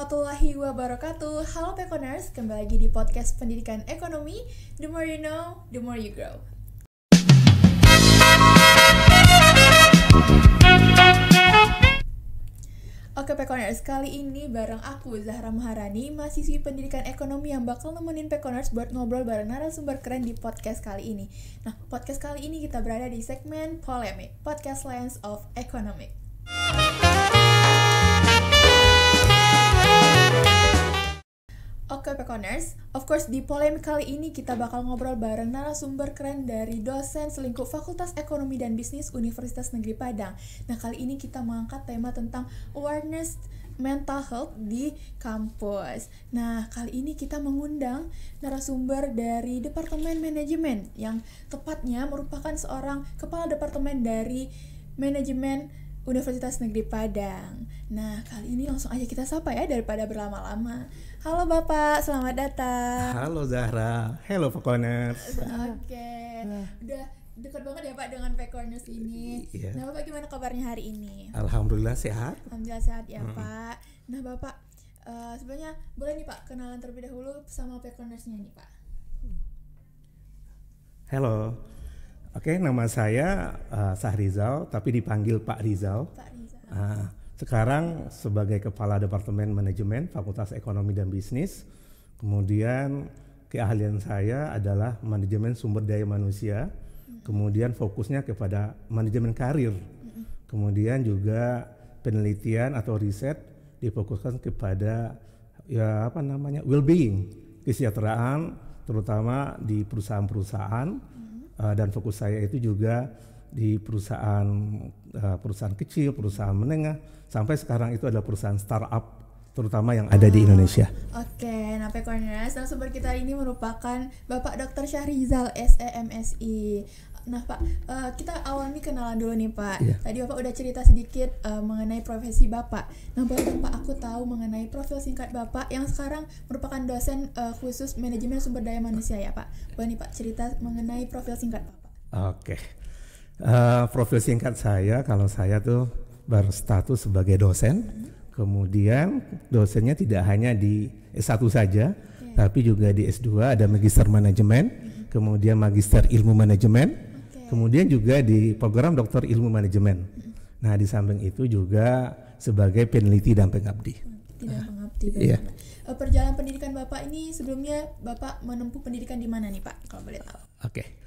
warahmatullahi wabarakatuh. Halo Pekoners, kembali lagi di podcast Pendidikan Ekonomi. The more you know, the more you grow. Oke Pekoners, kali ini bareng aku Zahra Maharani, mahasiswi Pendidikan Ekonomi yang bakal nemenin Pekoners buat ngobrol bareng narasumber keren di podcast kali ini. Nah, podcast kali ini kita berada di segmen Polemik, Podcast Lens of Economic. Oke Pekoners, of course di polemik kali ini kita bakal ngobrol bareng narasumber keren dari dosen selingkup Fakultas Ekonomi dan Bisnis Universitas Negeri Padang. Nah, kali ini kita mengangkat tema tentang awareness mental health di kampus. Nah, kali ini kita mengundang narasumber dari Departemen Manajemen yang tepatnya merupakan seorang kepala departemen dari Manajemen Universitas Negeri Padang. Nah, kali ini langsung aja kita sapa ya daripada berlama-lama. Halo Bapak, selamat datang. Halo Zahra, hello Pekoners. Oke, udah dekat banget ya Pak dengan Pekoners ini. Iya. Nah Bapak gimana kabarnya hari ini? Alhamdulillah sehat. Alhamdulillah sehat ya Pak. Nah Bapak, sebenarnya boleh nih Pak kenalan terlebih dahulu sama Pekonersnya nih Pak. Halo. Oke, nama saya Sahrizal, tapi dipanggil Pak Rizal. Pak Rizal. Sekarang sebagai Kepala Departemen Manajemen Fakultas Ekonomi dan Bisnis. Kemudian keahlian saya adalah manajemen sumber daya manusia. Kemudian fokusnya kepada manajemen karir. Kemudian juga penelitian atau riset difokuskan kepada well-being, kesejahteraan terutama di perusahaan-perusahaan. Dan fokus saya itu juga di perusahaan kecil, perusahaan menengah, sampai sekarang itu adalah perusahaan startup terutama yang ada di Indonesia. Oke, nah Pekoners, narasumber kita ini merupakan Bapak Dr. Syahrizal SEMSI. Nah Pak, kita awal nih kenalan dulu nih Pak. Iya. Tadi Bapak udah cerita sedikit mengenai profesi Bapak. Nah boleh dong Pak aku tahu mengenai profil singkat Bapak yang sekarang merupakan dosen khusus manajemen sumber daya manusia ya Pak. Boleh nih Pak cerita mengenai profil singkat Bapak. Oke. Profil singkat saya, kalau saya tuh berstatus sebagai dosen. Kemudian dosennya tidak hanya di S1 saja, tapi juga di S2 ada Magister Manajemen, kemudian Magister Ilmu Manajemen, kemudian juga di program Doktor Ilmu Manajemen. Nah, di samping itu juga sebagai peneliti dan pengabdi. Iya. Perjalanan pendidikan Bapak ini sebelumnya Bapak menempuh pendidikan di mana nih Pak, kalau boleh tahu? Oke.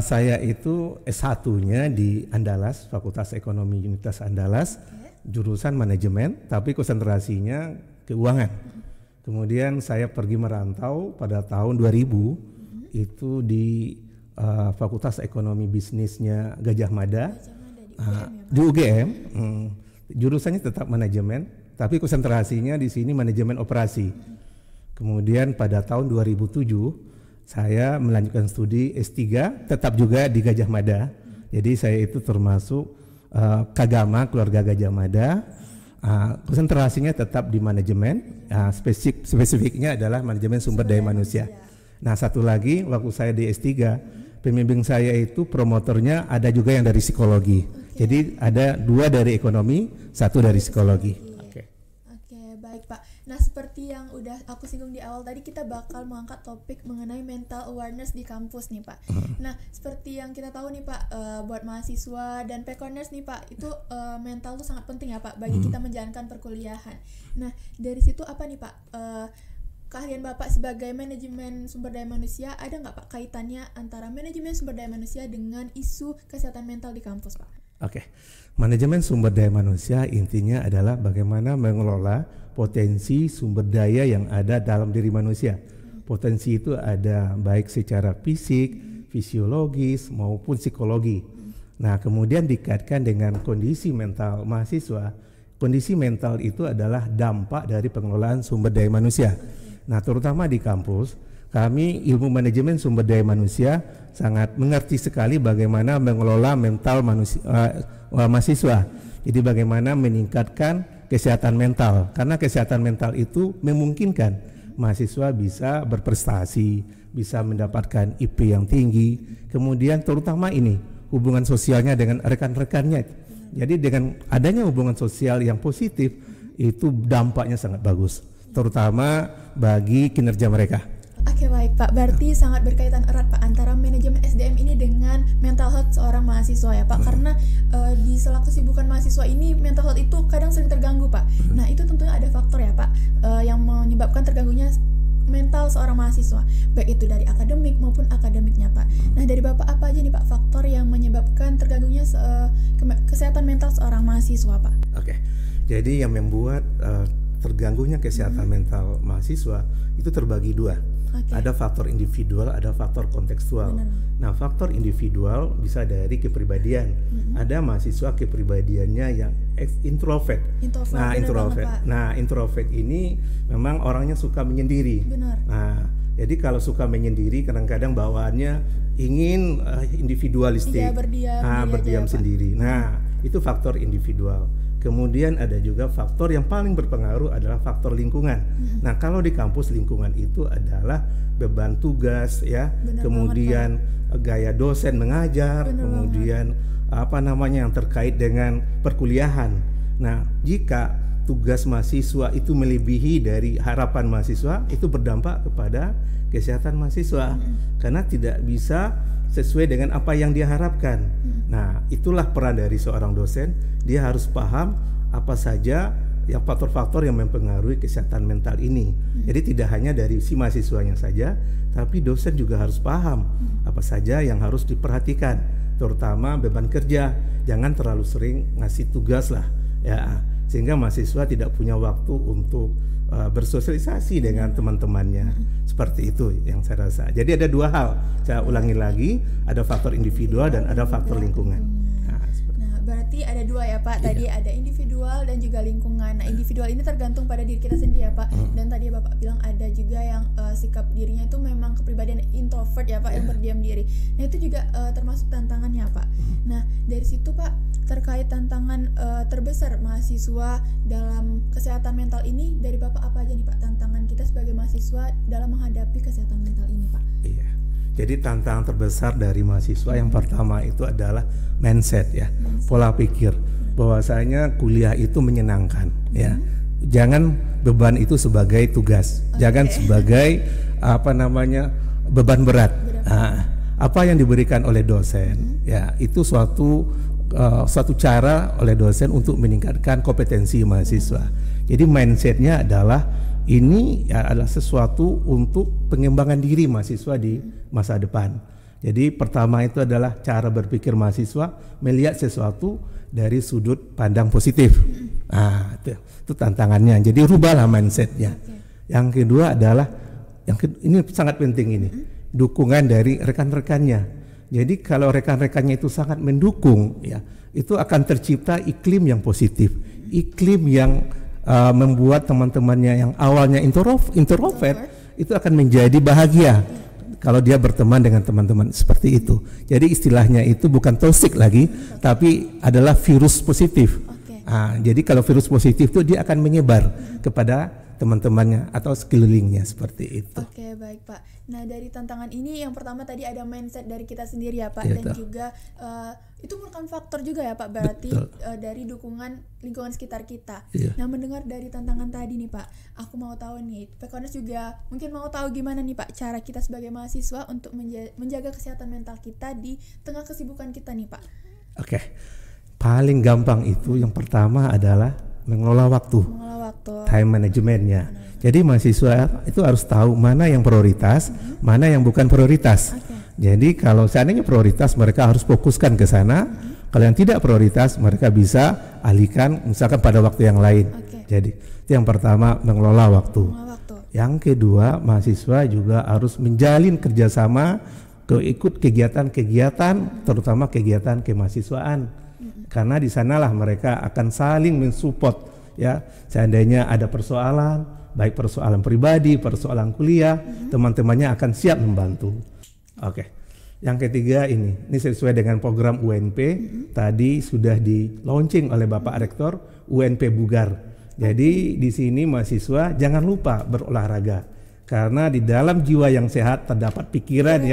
Saya itu S1-nya di Andalas, Fakultas Ekonomi Universitas Andalas, jurusan manajemen, tapi konsentrasinya keuangan. Kemudian saya pergi merantau pada tahun 2000, itu di Fakultas Ekonomi Bisnisnya Gajah Mada, di UGM. Jurusannya tetap manajemen, tapi konsentrasinya di sini manajemen operasi. Kemudian pada tahun 2007 saya melanjutkan studi S3 tetap juga di Gajah Mada. Jadi saya itu termasuk Kagama keluarga Gajah Mada. Konsentrasinya tetap di manajemen, spesifiknya adalah manajemen sumber daya manusia. Nah, satu lagi waktu saya di S3, pembimbing saya itu promotornya ada juga yang dari psikologi. Jadi ada 2 dari ekonomi, 1 dari psikologi. Oke, baik Pak. Nah, seperti yang udah aku singgung di awal tadi, kita bakal mengangkat topik mengenai mental awareness di kampus nih Pak. Nah, seperti yang kita tahu nih Pak, buat mahasiswa dan Pekoners nih Pak, itu mental tuh sangat penting ya Pak bagi kita menjalankan perkuliahan. Nah, dari situ apa nih Pak, keahlian Bapak sebagai manajemen sumber daya manusia, ada nggak Pak kaitannya antara manajemen sumber daya manusia dengan isu kesehatan mental di kampus Pak? Oke. Manajemen sumber daya manusia intinya adalah bagaimana mengelola potensi sumber daya yang ada dalam diri manusia. Potensi itu ada baik secara fisik, fisiologis maupun psikologi. Nah, kemudian dikaitkan dengan kondisi mental mahasiswa. Kondisi mental itu adalah dampak dari pengelolaan sumber daya manusia. Nah, terutama di kampus, kami ilmu manajemen sumber daya manusia sangat mengerti sekali bagaimana mengelola mental mahasiswa. Jadi bagaimana meningkatkan kesehatan mental, karena kesehatan mental itu memungkinkan mahasiswa bisa berprestasi, bisa mendapatkan IP yang tinggi, kemudian terutama ini hubungan sosialnya dengan rekan-rekannya. Jadi dengan adanya hubungan sosial yang positif, itu dampaknya sangat bagus, terutama bagi kinerja mereka. Oke baik Pak, berarti sangat berkaitan erat Pak antara manajemen SDM ini dengan mental health seorang mahasiswa ya Pak. Karena di sela kesibukan mahasiswa ini mental health itu kadang sering terganggu Pak. Nah itu tentunya ada faktor ya Pak yang menyebabkan terganggunya mental seorang mahasiswa, baik itu dari akademik maupun akademiknya Pak. Nah dari Bapak apa aja nih Pak faktor yang menyebabkan terganggunya kesehatan mental seorang mahasiswa Pak? Oke, jadi yang membuat terganggunya kesehatan mental mahasiswa itu terbagi dua. Ada faktor individual, ada faktor kontekstual. Benar. Nah, faktor individual bisa dari kepribadian. Ada mahasiswa kepribadiannya yang introvert. Introvert. Nah, introvert ini memang orangnya suka menyendiri. Benar. Nah, jadi kalau suka menyendiri kadang-kadang bawaannya ingin individualistik. Iya, berdiam sendiri. Nah, itu faktor individual. Kemudian ada juga faktor yang paling berpengaruh adalah faktor lingkungan. Nah, kalau di kampus lingkungan itu adalah beban tugas ya, kemudian gaya dosen mengajar, kemudian yang terkait dengan perkuliahan. Nah, jika tugas mahasiswa itu melebihi dari harapan mahasiswa, itu berdampak kepada kesehatan mahasiswa karena tidak bisa sesuai dengan apa yang dia harapkan. Nah, itulah peran dari seorang dosen. Dia harus paham apa saja yang faktor-faktor yang mempengaruhi kesehatan mental ini. Jadi tidak hanya dari si mahasiswanya saja, tapi dosen juga harus paham apa saja yang harus diperhatikan, terutama beban kerja. Jangan terlalu sering ngasih tugas lah, ya, sehingga mahasiswa tidak punya waktu untuk bersosialisasi dengan teman-temannya. Seperti itu yang saya rasa. Jadi ada dua hal, saya ulangi lagi, ada faktor individual dan ada faktor lingkungan. Berarti ada dua ya Pak, tadi ada individual dan juga lingkungan. Nah individual ini tergantung pada diri kita sendiri ya Pak. Dan tadi Bapak bilang ada juga yang sikap dirinya itu memang kepribadian introvert ya Pak, yang berdiam diri. Nah itu juga termasuk tantangannya Pak. Nah dari situ Pak, terkait tantangan terbesar mahasiswa dalam kesehatan mental ini, dari Bapak apa aja nih Pak tantangan kita sebagai mahasiswa dalam menghadapi kesehatan mental ini Pak? Iya. Jadi tantangan terbesar dari mahasiswa yang pertama itu adalah mindset ya, pola pikir bahwasanya kuliah itu menyenangkan ya. Jangan beban itu sebagai tugas, jangan sebagai beban berat. Nah, apa yang diberikan oleh dosen ya itu suatu cara oleh dosen untuk meningkatkan kompetensi mahasiswa. Jadi mindsetnya adalah ini adalah sesuatu untuk pengembangan diri mahasiswa di masa depan. Jadi pertama itu adalah cara berpikir mahasiswa melihat sesuatu dari sudut pandang positif. Nah, itu tantangannya. Jadi rubahlah mindsetnya. Yang kedua adalah, ini sangat penting ini, dukungan dari rekan-rekannya. Jadi kalau rekan-rekannya itu sangat mendukung, ya, itu akan tercipta iklim yang positif, iklim yang membuat teman-temannya yang awalnya introvert itu akan menjadi bahagia kalau dia berteman dengan teman-teman seperti itu. Jadi istilahnya itu bukan toxic lagi, tapi adalah virus positif. Jadi kalau virus positif itu dia akan menyebar kepada teman-temannya atau sekelilingnya seperti itu. Oke, baik Pak. Nah dari tantangan ini yang pertama tadi ada mindset dari kita sendiri ya Pak, dan juga itu merupakan faktor juga ya Pak, berarti dari dukungan lingkungan sekitar kita. Nah mendengar dari tantangan tadi nih Pak, aku mau tahu nih, Pekoners juga mungkin mau tahu gimana nih Pak cara kita sebagai mahasiswa untuk menjaga kesehatan mental kita di tengah kesibukan kita nih Pak. Oke, paling gampang itu yang pertama adalah mengelola waktu. Time managementnya. Jadi mahasiswa itu harus tahu mana yang prioritas, mana yang bukan prioritas. Jadi kalau seandainya prioritas, mereka harus fokuskan ke sana. Kalau yang tidak prioritas, mereka bisa alihkan misalkan pada waktu yang lain. Jadi itu yang pertama, mengelola waktu. Yang kedua, mahasiswa juga harus menjalin kerjasama, ikut kegiatan-kegiatan, terutama kegiatan kemahasiswaan. Karena di sanalah mereka akan saling mensupport. Ya, seandainya ada persoalan, baik persoalan pribadi, persoalan kuliah, teman-temannya akan siap membantu. Yang ketiga ini sesuai dengan program UNP, tadi sudah di launching oleh Bapak Rektor, UNP Bugar. Jadi di sini mahasiswa jangan lupa berolahraga, karena di dalam jiwa yang sehat terdapat pikiran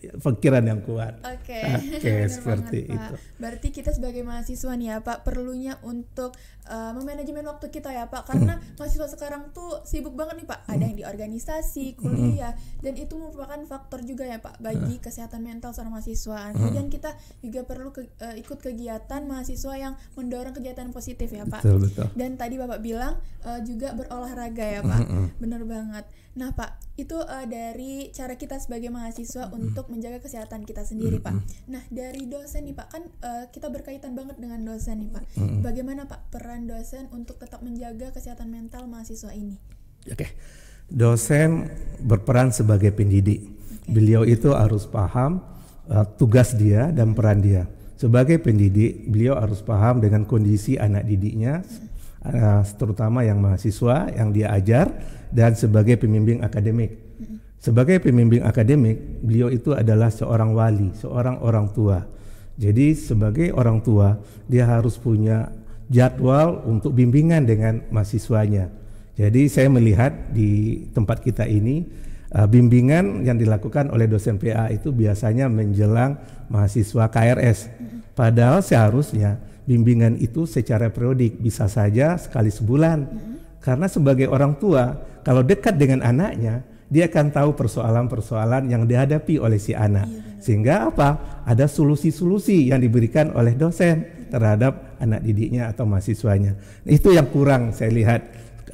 pikiran yang kuat. Oke, Oke, seperti banget, itu. Pak. Berarti kita sebagai mahasiswa nih ya Pak, perlunya untuk memanajemen waktu kita ya Pak, karena mahasiswa sekarang tuh sibuk banget nih Pak, ada yang di organisasi, kuliah, dan itu merupakan faktor juga ya Pak bagi kesehatan mental seorang mahasiswa. Kemudian kita juga perlu ikut kegiatan mahasiswa yang mendorong kegiatan positif ya Pak. Betul. Dan tadi Bapak bilang juga berolahraga ya Pak, benar banget. Nah Pak, itu dari cara kita sebagai mahasiswa untuk menjaga kesehatan kita sendiri Pak. Nah dari dosen nih Pak, kan kita berkaitan banget dengan dosen nih Pak. Bagaimana Pak peran dosen untuk tetap menjaga kesehatan mental mahasiswa ini? Oke, dosen berperan sebagai pendidik. Beliau itu harus paham tugas dia dan peran dia. Sebagai pendidik, beliau harus paham dengan kondisi anak didiknya, terutama yang mahasiswa yang dia ajar, dan sebagai pembimbing akademik. Sebagai pembimbing akademik, beliau itu adalah seorang wali, seorang orang tua. Jadi sebagai orang tua, dia harus punya jadwal untuk bimbingan dengan mahasiswanya. Jadi saya melihat di tempat kita ini, bimbingan yang dilakukan oleh dosen PA itu biasanya menjelang mahasiswa KRS. Padahal seharusnya bimbingan itu secara periodik, bisa saja sekali sebulan. Karena sebagai orang tua, kalau dekat dengan anaknya, dia akan tahu persoalan-persoalan yang dihadapi oleh si anak. Sehingga apa? Ada solusi-solusi yang diberikan oleh dosen terhadap anak didiknya atau mahasiswanya. Itu yang kurang saya lihat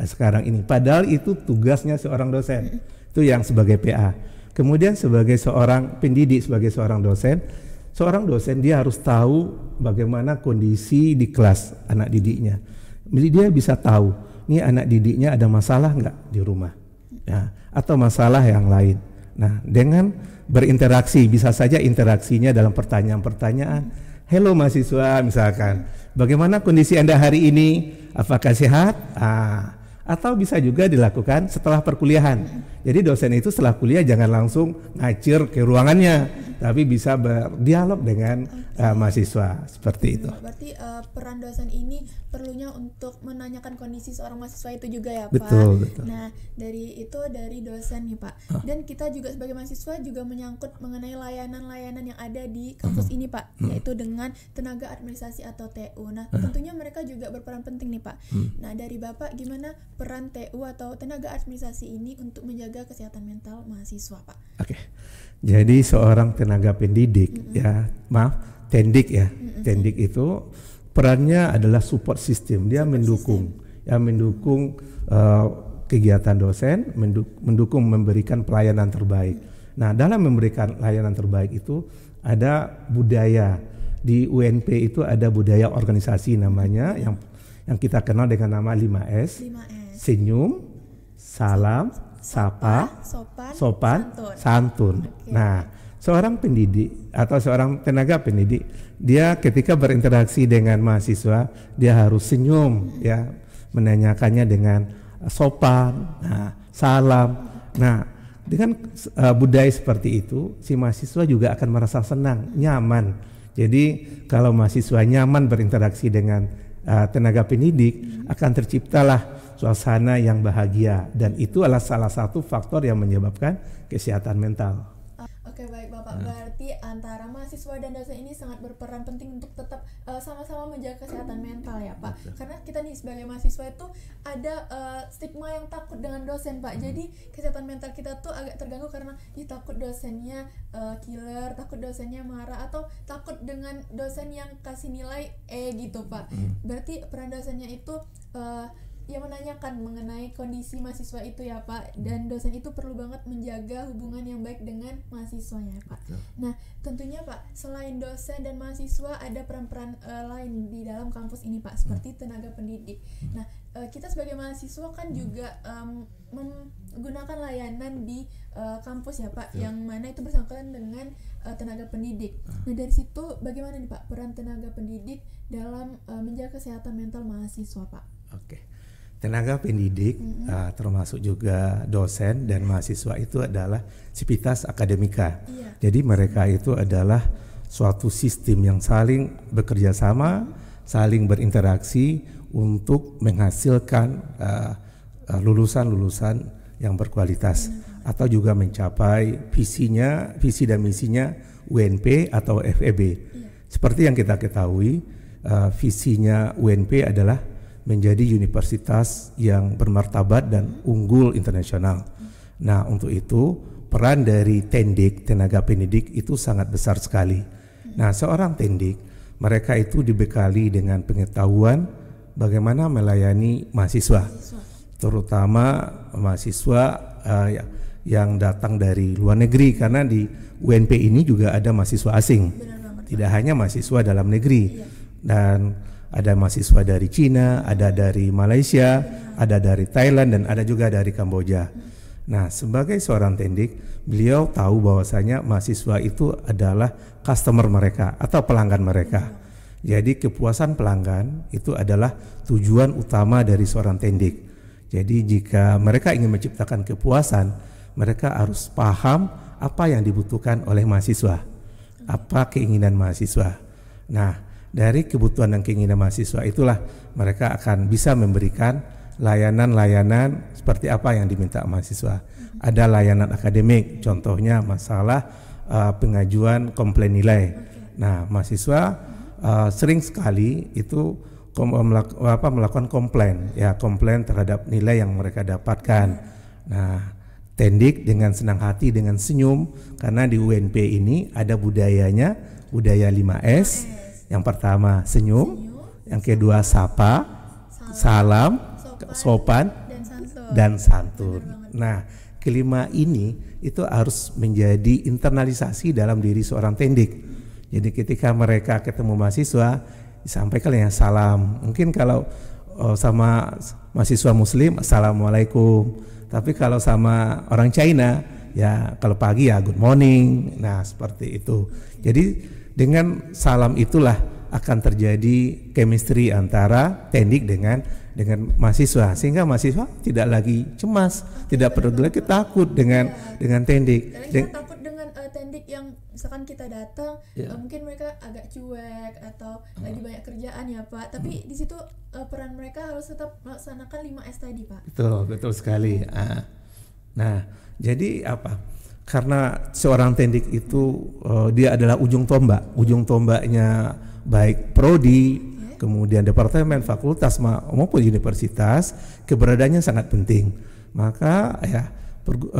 sekarang ini. Padahal itu tugasnya seorang dosen. Itu yang sebagai PA. Kemudian sebagai seorang pendidik, sebagai seorang dosen dia harus tahu bagaimana kondisi di kelas anak didiknya. Dia bisa tahu, nih anak didiknya ada masalah nggak di rumah, ya, atau masalah yang lain. Nah, dengan berinteraksi, bisa saja interaksinya dalam pertanyaan-pertanyaan. Hello mahasiswa misalkan, bagaimana kondisi Anda hari ini? Apakah sehat? Atau bisa juga dilakukan setelah perkuliahan. Jadi dosen itu setelah kuliah jangan langsung ngacir ke ruangannya, tapi bisa berdialog dengan mahasiswa seperti itu. Berarti peran dosen ini perlunya untuk menanyakan kondisi seorang mahasiswa itu juga ya Pak. Betul. Nah dari dosen nih Pak. Dan kita juga sebagai mahasiswa juga menyangkut mengenai layanan-layanan yang ada di kampus ini Pak, yaitu dengan tenaga administrasi atau TU. Nah tentunya mereka juga berperan penting nih Pak. Nah dari Bapak gimana peran TU atau tenaga administrasi ini untuk menjaga kesehatan mental mahasiswa Pak? Oke. Jadi seorang tenaga pendidik tendik ya. Tendik itu perannya adalah support system. Dia mendukung kegiatan dosen, mendukung memberikan pelayanan terbaik. Nah, dalam memberikan layanan terbaik itu ada budaya. Di UNP itu ada budaya organisasi namanya yang kita kenal dengan nama 5S. Senyum, salam, sapa, sopan, santun. Okay. Nah, seorang pendidik atau seorang tenaga pendidik, dia ketika berinteraksi dengan mahasiswa, dia harus senyum, ya, menanyakannya dengan sopan, salam. Nah, dengan budaya seperti itu, si mahasiswa juga akan merasa senang, nyaman. Jadi, kalau mahasiswa nyaman berinteraksi dengan tenaga pendidik, akan terciptalah suasana yang bahagia, dan itu adalah salah satu faktor yang menyebabkan kesehatan mental. Oke baik Bapak, berarti antara mahasiswa dan dosen ini sangat berperan penting untuk tetap sama-sama menjaga kesehatan mental ya Pak. Karena kita nih sebagai mahasiswa itu ada stigma yang takut dengan dosen Pak. Jadi kesehatan mental kita tuh agak terganggu karena takut dosennya killer, takut dosennya marah, atau takut dengan dosen yang kasih nilai gitu Pak. Berarti peran dosennya itu yang menanyakan mengenai kondisi mahasiswa itu ya Pak, dan dosen itu perlu banget menjaga hubungan yang baik dengan mahasiswanya Pak. Nah tentunya Pak, selain dosen dan mahasiswa ada peran-peran lain di dalam kampus ini Pak, seperti tenaga pendidik. Nah kita sebagai mahasiswa kan juga menggunakan layanan di kampus ya Pak, yang mana itu bersangkutan dengan tenaga pendidik. Nah dari situ bagaimana nih Pak peran tenaga pendidik dalam menjaga kesehatan mental mahasiswa Pak? Oke. Tenaga pendidik termasuk juga dosen dan mahasiswa itu adalah sivitas akademika. Jadi mereka itu adalah suatu sistem yang saling bekerja sama, saling berinteraksi untuk menghasilkan lulusan-lulusan yang berkualitas. atau juga mencapai visi dan misinya UNP atau FEB. Seperti yang kita ketahui, visinya UNP adalah menjadi universitas yang bermartabat dan unggul internasional. Nah, untuk itu peran dari Tendik, tenaga pendidik itu sangat besar sekali. Nah, seorang Tendik, mereka itu dibekali dengan pengetahuan bagaimana melayani mahasiswa, terutama mahasiswa yang datang dari luar negeri, karena di UNP ini juga ada mahasiswa asing, tidak hanya mahasiswa dalam negeri, dan ada mahasiswa dari Cina, ada dari Malaysia, ada dari Thailand, dan ada juga dari Kamboja. Nah, sebagai seorang Tendik, beliau tahu bahwasanya mahasiswa itu adalah customer mereka atau pelanggan mereka. Jadi kepuasan pelanggan itu adalah tujuan utama dari seorang Tendik. Jadi jika mereka ingin menciptakan kepuasan, mereka harus paham apa yang dibutuhkan oleh mahasiswa, apa keinginan mahasiswa. Nah, dari kebutuhan dan keinginan mahasiswa itulah mereka akan bisa memberikan layanan-layanan seperti apa yang diminta mahasiswa. Ada layanan akademik, contohnya masalah pengajuan komplain nilai. Nah, mahasiswa sering sekali itu melakukan komplain terhadap nilai yang mereka dapatkan. Nah, Tendik dengan senang hati, dengan senyum, karena di UNP ini ada budayanya, budaya 5S. Yang pertama senyum, yang kedua sapa, salam, sopan, dan santun. Nah, kelima ini itu harus menjadi internalisasi dalam diri seorang Tendik. Jadi ketika mereka ketemu mahasiswa, disampaikan yang salam. Mungkin kalau sama mahasiswa Muslim, assalamualaikum. Tapi kalau sama orang China, ya kalau pagi ya good morning. Nah, seperti itu. Jadi dengan salam itulah akan terjadi chemistry antara Tendik dengan mahasiswa, sehingga mahasiswa tidak lagi cemas, tidak perlu lagi takut dengan Tendik. Kita takut dengan Tendik yang misalkan kita datang, mungkin mereka agak cuek atau lagi banyak kerjaan ya Pak. Tapi di situ peran mereka harus tetap melaksanakan 5S tadi Pak. Betul sekali. Nah, jadi apa? Karena seorang Tendik itu dia adalah ujung tombaknya baik prodi, kemudian departemen, fakultas maupun universitas, keberadaannya sangat penting. Maka ya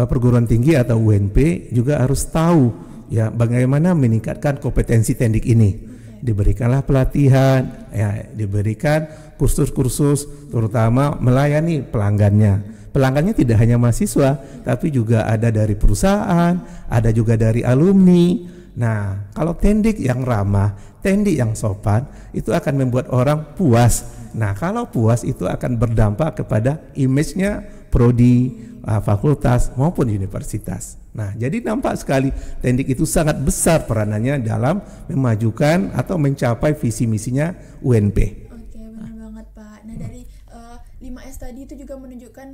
perguruan tinggi atau UNP juga harus tahu ya bagaimana meningkatkan kompetensi Tendik ini. Diberikanlah pelatihan, ya diberikan kursus-kursus, terutama melayani pelanggannya. Pelanggannya tidak hanya mahasiswa, tapi juga ada dari perusahaan, ada juga dari alumni. Nah, kalau Tendik yang ramah, Tendik yang sopan, itu akan membuat orang puas. Nah, kalau puas itu akan berdampak kepada image-nya prodi, fakultas maupun universitas. Nah, jadi nampak sekali Tendik itu sangat besar peranannya dalam memajukan atau mencapai visi misinya UNP. Oke, benar banget Pak. Nah, dari 5S tadi itu juga menunjukkan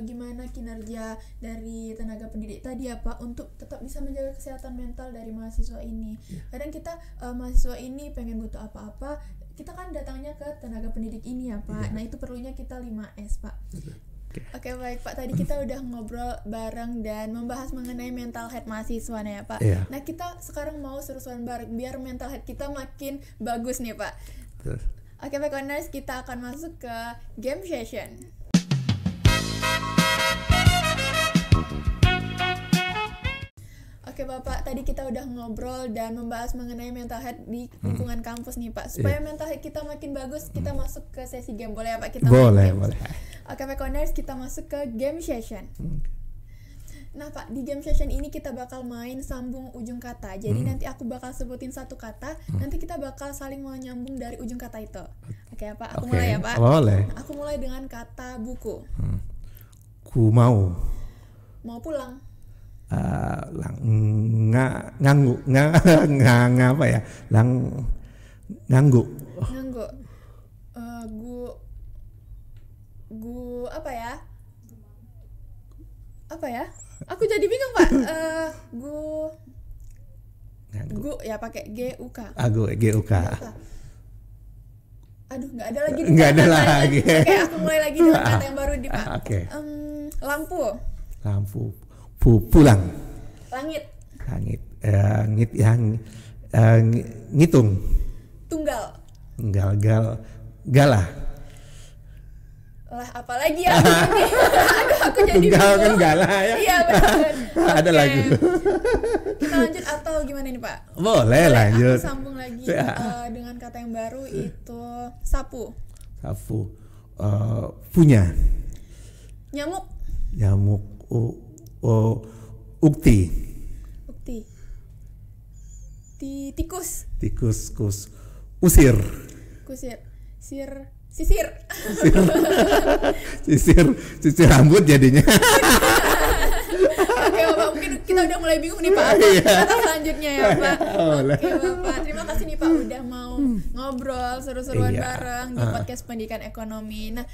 gimana kinerja dari tenaga pendidik tadi ya Pak untuk tetap bisa menjaga kesehatan mental dari mahasiswa ini. Kadang kita mahasiswa ini pengen butuh apa-apa, kita kan datangnya ke tenaga pendidik ini ya Pak. Nah, itu perlunya kita 5S Pak. Oke, baik Pak, tadi kita udah ngobrol bareng dan membahas mengenai mental health mahasiswa nih ya Pak. Nah, kita sekarang mau seru-seruan bareng biar mental health kita makin bagus nih Pak. Oke, Pekoners, kita akan masuk ke game session. Oke Bapak, tadi kita udah ngobrol dan membahas mengenai mental health di lingkungan kampus nih Pak. Supaya mental health kita makin bagus, kita masuk ke sesi game. Boleh ya Pak? Kita boleh. Oke Pekoners, kita masuk ke game session. Nah Pak, di game session ini kita bakal main sambung ujung kata. Jadi nanti aku bakal sebutin satu kata, nanti kita bakal saling menyambung dari ujung kata itu. Oke ya Pak, aku mulai ya Pak. Boleh. Nah, aku mulai dengan kata buku. Ku mau. Mau pulang. Nganggu apa ya? Nganggu. Nganggu. Gu apa ya? Apa ya? Aku jadi bingung Pak. Gu ya pakai GUK. GUK. Aduh, nggak ada lagi. Nggak ada lagi. Oke, aku mulai lagi dengan kata yang baru di Pak. Oke. Lampu. pulang. Langit. Langit. Ngitung. Tunggal. Galah. Lah apalagi ya? Aduh, aku jadi Tunggal kan bingung. galah ya. Iya benar. Ada Oke. lagu. Kita lanjut atau gimana nih Pak? Boleh lanjut. Aku sambung lagi Ya. dengan kata yang baru itu sapu. Sapu. Punya. Nyamuk. Nyamuk. Ukti. Bukti. Tikus. Tikus. Usir. Kusir. Sisir. Sisir rambut jadinya. Oke Bapak, mungkin kita udah mulai bingung nih Pak. Kata selanjutnya ya Pak. Oke Bapak, terima kasih nih Pak udah mau ngobrol seru-seruan bareng di podcast Pendidikan Ekonomi. Nah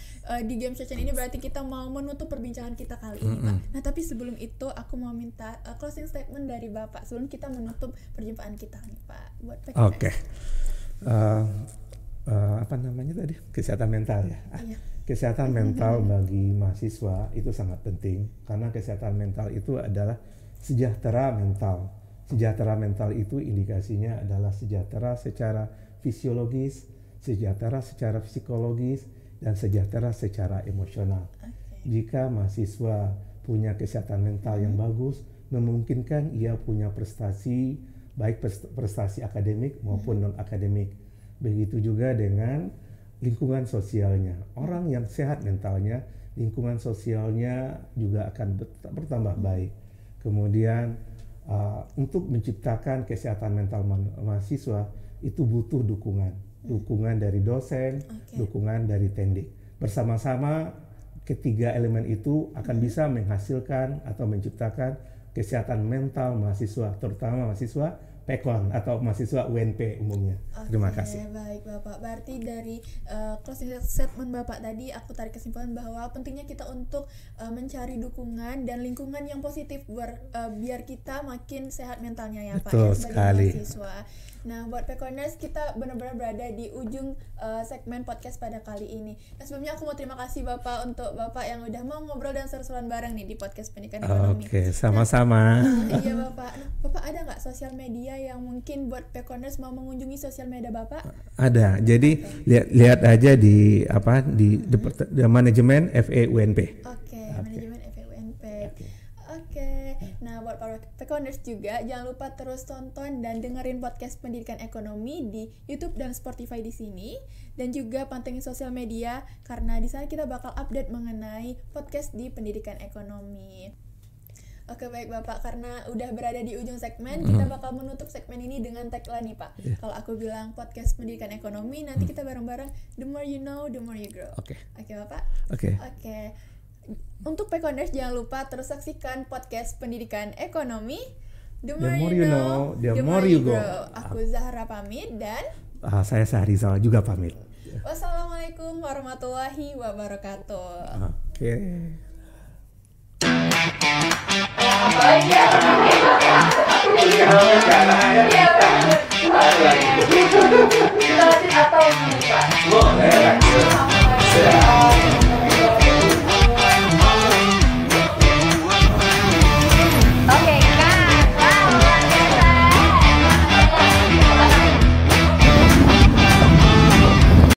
di game session ini berarti kita mau menutup perbincangan kita kali ini Pak. Nah tapi sebelum itu aku mau minta closing statement dari Bapak sebelum kita menutup perjumpaan kita nih Pak. Buat PKS. Oke. Apa namanya tadi? Kesehatan mental ya. Iya. Kesehatan mental bagi mahasiswa itu sangat penting karena kesehatan mental itu adalah sejahtera mental. Sejahtera mental itu indikasinya adalah sejahtera secara fisiologis, sejahtera secara psikologis, dan sejahtera secara emosional. Jika mahasiswa punya kesehatan mental yang bagus, memungkinkan ia punya prestasi, baik prestasi akademik maupun non-akademik. Begitu juga dengan lingkungan sosialnya. Orang yang sehat mentalnya, lingkungan sosialnya juga akan bertambah baik. Kemudian untuk menciptakan kesehatan mental mahasiswa itu butuh dukungan dari dosen, dukungan dari Tendik. Bersama-sama ketiga elemen itu akan bisa menghasilkan atau menciptakan kesehatan mental mahasiswa, terutama mahasiswa PEKON atau mahasiswa UNP umumnya. Terima kasih. Baik Bapak, berarti dari closing statement Bapak tadi aku tarik kesimpulan bahwa pentingnya kita untuk mencari dukungan dan lingkungan yang positif biar kita makin sehat mentalnya ya Pak ya, sebagai sekali. mahasiswa. Nah buat Pekoners kita benar-benar berada di ujung segmen podcast pada kali ini. Nah sebelumnya aku mau terima kasih Bapak untuk Bapak yang udah mau ngobrol dan seru-seruan bareng nih di podcast Pendidikan Ekonomi. Oke, sama-sama. Iya Bapak. Nah, Bapak ada nggak sosial media yang mungkin buat Pekoners mau mengunjungi sosial media Bapak? Ada. Jadi lihat aja di manajemen FEUNP. Oke, manajemen FEUNP. Oke. Nah, buat para Pekoners juga jangan lupa terus tonton dan dengerin podcast Pendidikan Ekonomi di YouTube dan Spotify di sini, dan juga pantengin sosial media karena di sana kita bakal update mengenai podcast di Pendidikan Ekonomi. Oke baik Bapak, karena udah berada di ujung segmen, kita bakal menutup segmen ini dengan tagline nih Pak. Kalau aku bilang podcast Pendidikan Ekonomi, nanti kita bareng-bareng the more you know, the more you grow. Oke Bapak? Oke. Untuk Pekoners jangan lupa terus saksikan podcast Pendidikan Ekonomi. The more you know, the more you grow. Aku Zahra pamit dan saya Syahrizal juga pamit. Wassalamualaikum warahmatullahi wabarakatuh. Oke. Boleh.